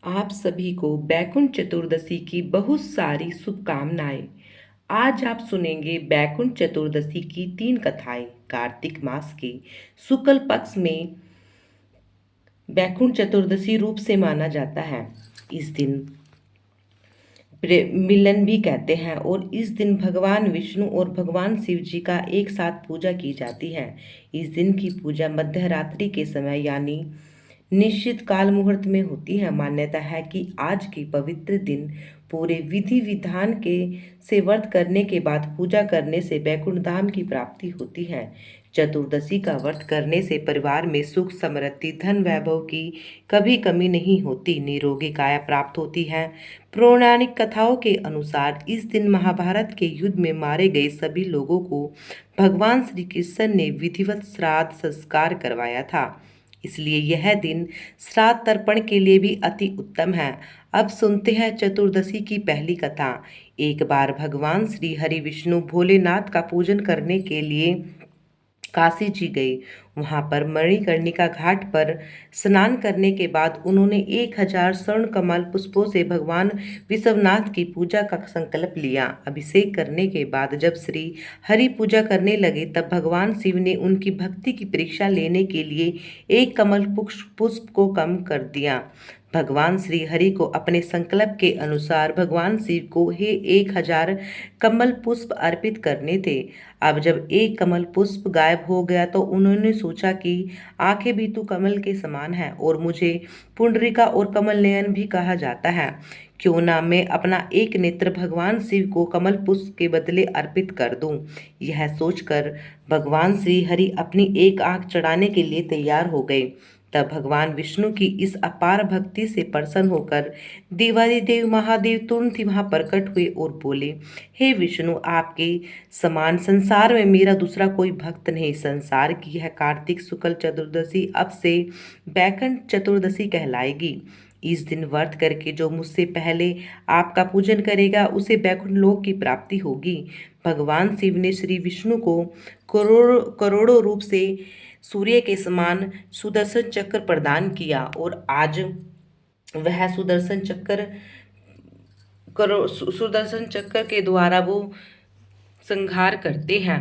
आप सभी को बैकुंठ चतुर्दशी की बहुत सारी शुभकामनाएं। आज आप सुनेंगे बैकुंठ चतुर्दशी की 3 कथाएं। कार्तिक मास के शुक्ल पक्ष में बैकुंठ चतुर्दशी रूप से माना जाता है। इस दिन मिलन भी कहते हैं और इस दिन भगवान विष्णु और भगवान शिव जी का एक साथ पूजा की जाती है। इस दिन की पूजा मध्य रात्रि के समय यानी निश्चित काल मुहूर्त में होती है। मान्यता है कि आज के पवित्र दिन पूरे विधि विधान के से व्रत करने के बाद पूजा करने से वैकुंठ धाम की प्राप्ति होती है। चतुर्दशी का व्रत करने से परिवार में सुख समृद्धि धन वैभव की कभी कमी नहीं होती, निरोगी काया प्राप्त होती है। पौराणिक कथाओं के अनुसार इस दिन महाभारत के युद्ध में मारे गए सभी लोगों को भगवान श्री कृष्ण ने विधिवत श्राद्ध संस्कार करवाया था, इसलिए यह दिन श्राद्ध तर्पण के लिए भी अति उत्तम है। अब सुनते हैं चतुर्दशी की पहली कथा। एक बार भगवान श्री हरि विष्णु भोलेनाथ का पूजन करने के लिए काशी जी गए। वहां पर मणिकर्णिका घाट पर स्नान करने के बाद उन्होंने 1000 स्वर्ण कमल पुष्पों से भगवान विश्वनाथ की पूजा का संकल्प लिया। अभिषेक करने के बाद जब श्री हरि पूजा करने लगे तब भगवान शिव ने उनकी भक्ति की परीक्षा लेने के लिए एक कमल पुष्प को कम कर दिया। भगवान श्री हरि को अपने संकल्प के अनुसार भगवान शिव को हे 1000 कमल पुष्प अर्पित करने थे। अब जब एक कमल पुष्प गायब हो गया तो उन्होंने सोचा कि आंखें भी तो कमल के समान हैं और मुझे पुंडरीका और कमल नयन भी कहा जाता है, क्यों ना मैं अपना एक नेत्र भगवान शिव को कमल पुष्प के बदले अर्पित कर दूं। यह सोचकर भगवान श्री हरि अपनी एक आंख चढ़ाने के लिए तैयार हो गए। तब भगवान विष्णु की इस अपार भक्ति से प्रसन्न होकर देवादिदेव महादेव तुरंत ही वहां प्रकट हुए और बोले, हे विष्णु, आपके समान संसार में मेरा दूसरा कोई भक्त नहीं। संसार की यह कार्तिक शुक्ल चतुर्दशी अब से बैकुंठ चतुर्दशी कहलाएगी। इस दिन व्रत करके जो मुझसे पहले आपका पूजन करेगा उसे बैकुंठ लोक की प्राप्ति होगी। भगवान शिव ने श्री विष्णु को करोड़ों करोड़ों रूप से सूर्य के समान सुदर्शन चक्र प्रदान किया और आज वह सुदर्शन चक्र के द्वारा वो संहार करते हैं।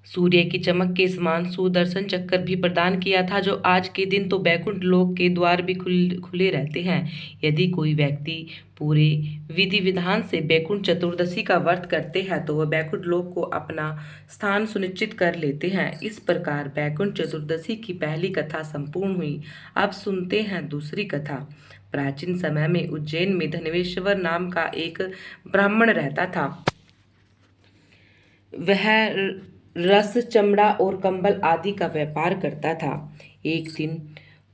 सूर्य की चमक के समान सुदर्शन चक्र भी प्रदान किया था, जो आज के दिन तो बैकुंठ लोक के द्वार भी खुले रहते हैं। यदि कोई व्यक्ति पूरे विधि विधान से बैकुंठ चतुर्दशी का व्रत करते हैं तो वह बैकुंठ लोक को अपना स्थान सुनिश्चित कर लेते हैं। इस प्रकार बैकुंठ चतुर्दशी की पहली कथा संपूर्ण हुई। अब सुनते हैं दूसरी कथा। प्राचीन समय में उज्जैन में धनवेश्वर नाम का एक ब्राह्मण रहता था। वह रस, चमड़ा और कंबल आदि का व्यापार करता था। एक दिन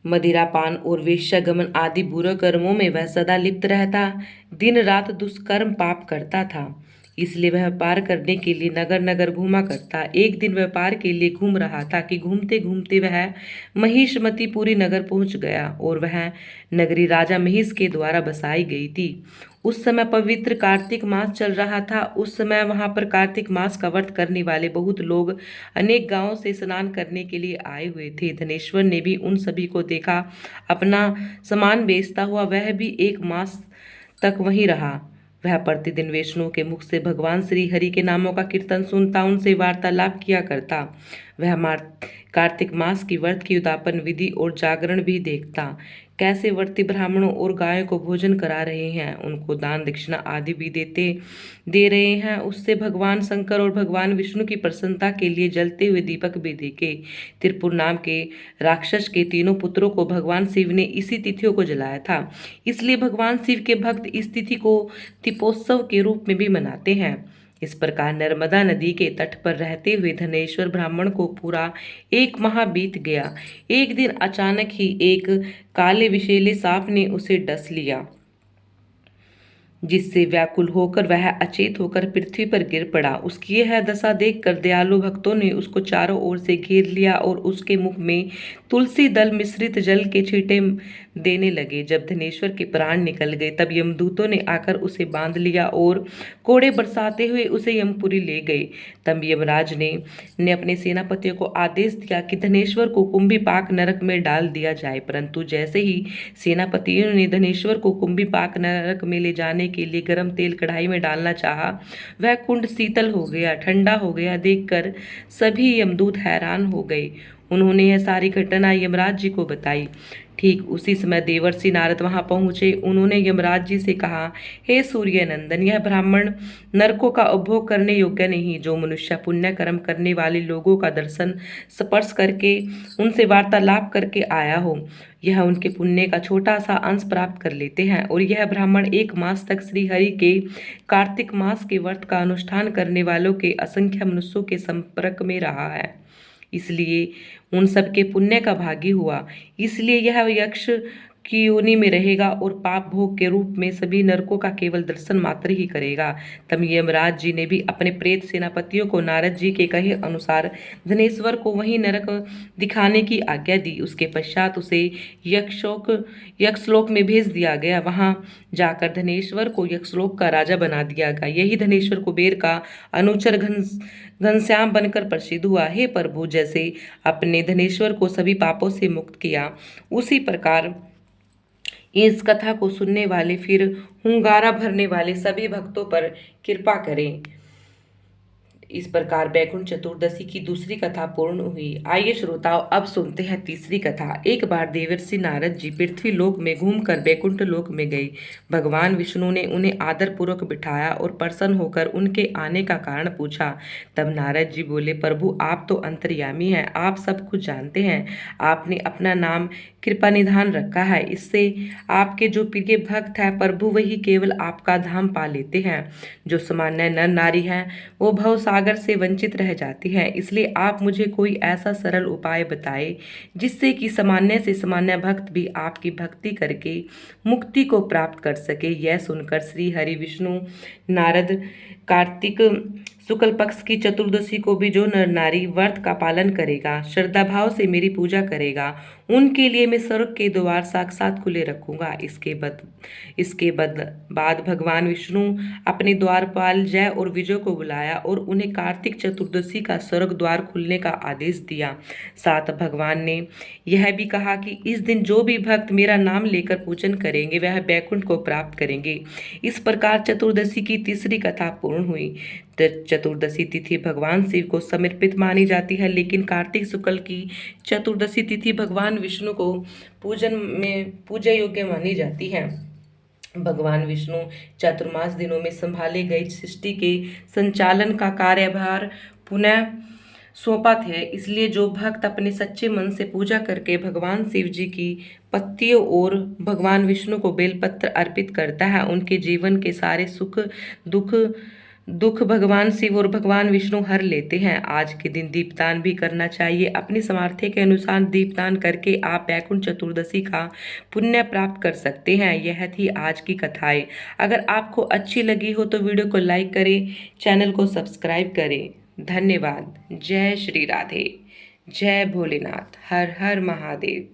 मदिरापान और वेश्यागमन आदि बुरे कर्मों में वह सदा लिप्त रहता, दिन रात दुष्कर्म पाप करता था। इसलिए वह व्यापार करने के लिए नगर नगर घूमा करता। एक दिन व्यापार के लिए घूम रहा था कि घूमते घूमते वह महिषमतीपुरी नगर पहुंच गया और वह नगरी राजा महिष के द्वारा बसाई गई थी। उस समय पवित्र कार्तिक मास चल रहा था। उस समय वहां पर कार्तिक मास का व्रत करने वाले बहुत लोग अनेक गांवों से स्नान करने के लिए आए हुए थे। धनेश्वर ने भी उन सभी को देखा। अपना सामान बेचता हुआ वह भी एक मास तक वहीं रहा। वह प्रतिदिन वैष्णव के मुख से भगवान श्री हरि के नामों का कीर्तन सुनता, उनसे वार्तालाप किया करता। वह कार्तिक मास की व्रत की उद्यापन विधि और जागरण भी देखता। कैसे व्रती ब्राह्मणों और गायों को भोजन करा रहे हैं, उनको दान दक्षिणा आदि भी दे रहे हैं। उससे भगवान शंकर और भगवान विष्णु की प्रसन्नता के लिए जलते हुए दीपक भी देखे। त्रिपुर नाम के राक्षस के तीनों पुत्रों को भगवान शिव ने इसी तिथियों को जलाया था, इसलिए भगवान शिव के भक्त इस तिथि को दीपोत्सव के रूप में भी मनाते हैं। इस प्रकार नर्मदा नदी के तट पर रहते हुए धनेश्वर ब्राह्मण को पूरा एक माह बीत गया। एक दिन अचानक ही एक काले विषैले सांप ने उसे डस लिया, जिससे व्याकुल होकर वह अचेत होकर पृथ्वी पर गिर पड़ा। उसकी यह दशा देखकर दयालु भक्तों ने उसको चारों ओर से घेर लिया और उसके मुख में तुलसी दल मिश्रित जल के छींटे देने लगे। जब धनेश्वर के प्राण निकल गए तब यमदूतों ने आकर उसे बांध लिया और कोड़े बरसाते हुए उसे यमपुरी ले गए। तब यमराज ने अपने सेनापतियों को आदेश दिया कि धनेश्वर को कुंभीपाक नरक में डाल दिया जाए। परंतु जैसे ही सेनापतियों ने धनेश्वर को कुंभीपाक नरक में ले जाने के लिए गर्म तेल कढ़ाई में डालना चाहा, वह कुंड शीतल हो गया, ठंडा हो गया। देखकर सभी यमदूत हैरान हो गए। उन्होंने यह सारी घटना यमराज जी को बताई। ठीक उसी समय देवर्षि नारद वहां पहुंचे। उन्होंने यमराज जी से कहा, हे सूर्य नंदन, यह ब्राह्मण नरकों का उपभोग करने योग्य नहीं। जो मनुष्य पुण्य कर्म करने वाले लोगों का दर्शन स्पर्श करके उनसे वार्तालाप करके आया हो, यह उनके पुण्य का छोटा सा अंश प्राप्त कर लेते हैं। और यह ब्राह्मण 1 मास तक श्री हरि के कार्तिक मास के व्रत का अनुष्ठान करने वालों के असंख्य मनुष्यों के संपर्क में रहा है, इसलिए उन सबके पुण्य का भागी हुआ। इसलिए यह यक्ष की योनि में रहेगा और पाप भोग के रूप में सभी नरकों का केवल दर्शन मात्र ही करेगा। तब यमराज जी ने भी अपने प्रेत सेनापतियों को नारद जी के कहे अनुसार धनेश्वर को वही नरक दिखाने की आज्ञा दी। उसके पश्चात उसे यक्षलोक में भेज दिया गया। वहां जाकर धनेश्वर को यक्षलोक का राजा बना दिया गया। यही धनेश्वर कुबेर का अनुचर घनश्याम बनकर प्रसिद्ध हुआ। हे प्रभु, जैसे अपने धनेश्वर को सभी पापों से मुक्त किया, उसी प्रकार इस कथा को सुनने वाले फिर हुंगारा भरने वाले सभी भक्तों पर कृपा करें। इस प्रकार बैकुंठ चतुर्दशी की दूसरी कथा पूर्ण हुई। आइए श्रोताओं, अब सुनते हैं तीसरी कथा। एक बार देवर्षि नारद जी पृथ्वी लोक में घूमकर बैकुंठ लोक में गए। भगवान विष्णु ने उन्हें आदर पूर्वक बिठाया और प्रसन्न होकर उनके आने का कारण पूछा। तब नारद जी बोले, प्रभु आप तो अंतर्यामी हैं, आप सब कुछ जानते हैं। आपने अपना नाम कृपा निधान रखा है, इससे आपके जो प्रिय भक्त है प्रभु वही केवल आपका धाम पा लेते हैं। जो सामान्य नर नारी हैं वो भव सागर से वंचित रह जाती हैं। इसलिए आप मुझे कोई ऐसा सरल उपाय बताए जिससे कि सामान्य से सामान्य भक्त भी आपकी भक्ति करके मुक्ति को प्राप्त कर सके। यह सुनकर श्री हरि विष्णु नारद कार्तिक शुक्ल पक्ष की चतुर्दशी को भी जो नर नारी व्रत का पालन करेगा, श्रद्धा भाव से मेरी पूजा करेगा, उनके लिए मैं स्वर्ग के द्वार साक्षात खुले रखूंगा। इसके बाद भगवान विष्णु अपने द्वारपाल जय और विजय को बुलाया और उन्हें कार्तिक चतुर्दशी का स्वर्ग द्वार खुलने का आदेश दिया। साथ भगवान ने यह भी कहा कि इस दिन जो भी भक्त मेरा नाम लेकर पूजन करेंगे वह बैकुंठ को प्राप्त करेंगे। इस प्रकार चतुर्दशी की तीसरी कथा पूर्ण हुई। चतुर्दशी तिथि भगवान शिव को समर्पित मानी जाती है, लेकिन कार्तिक शुक्ल की चतुर्दशी तिथि भगवान विष्णु को पूजन में पूजा योग्य मानी जाती है। भगवान विष्णु चातुर्मास दिनों में संभाले गए सृष्टि के संचालन का कार्यभार पुनः सौंपा थे। इसलिए जो भक्त अपने सच्चे मन से पूजा करके भगवान शिव जी की पत्तियों और भगवान विष्णु को बेलपत्र अर्पित करता है, उनके जीवन के सारे दुख भगवान शिव और भगवान विष्णु हर लेते हैं। आज के दिन दीपदान भी करना चाहिए। अपनी सामर्थ्य के अनुसार दीपदान करके आप बैकुंठ चतुर्दशी का पुण्य प्राप्त कर सकते हैं। यह थी आज की कथाएं। अगर आपको अच्छी लगी हो तो वीडियो को लाइक करें, चैनल को सब्सक्राइब करें। धन्यवाद। जय श्री राधे, जय भोलेनाथ, हर हर महादेव।